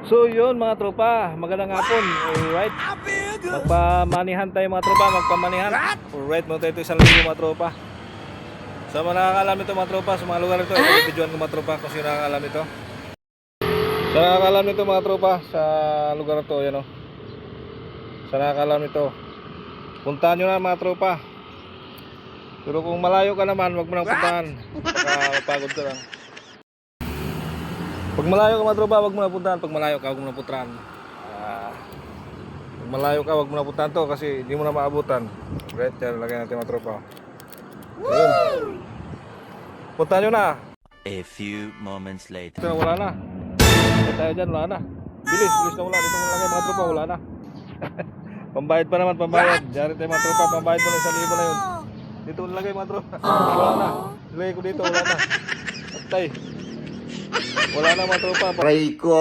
So yun mga tropa, magandang hapon. Alright, magpamanihan tayo mga tropa, magpamanihan. Alright, muna tayo ito 1,000 mga tropa. Sa mga nakakalam ito mga tropa, sa mga lugar ito, ito yung videoan ko mga tropa kung sino nakakalam ito. Sa nakakalam ito mga tropa, sa lugar ito, yan o. Sa nakakalam ito, puntahan nyo na mga tropa. Pero kung malayo ka naman, wag mo nang puntahan. Baka mapagod ka lang. Pag malayo ka mga tropa, wag mo na puntahan. Pag malayo ka, wag mo na puntahan. Pag malayo ka, wag mo na puntahan to kasi hindi mo na maabutan. Right, yan lagay natin mga tropa. Ayun. Puntahan nyo na. A few moments later. Ito, wala na. Ito tayo dyan, wala na. Bilis na wala. Dito mo lagay mga tropa, wala na. Pambayad pa naman, pambayad. Diyan tayo mga tropa, pambayad mo na 1,000 na yun. Dito mo lagay mga tropa. Wala na. Lagay ko dito, wala na. Atay. Wala na mga tropa. Aray ko!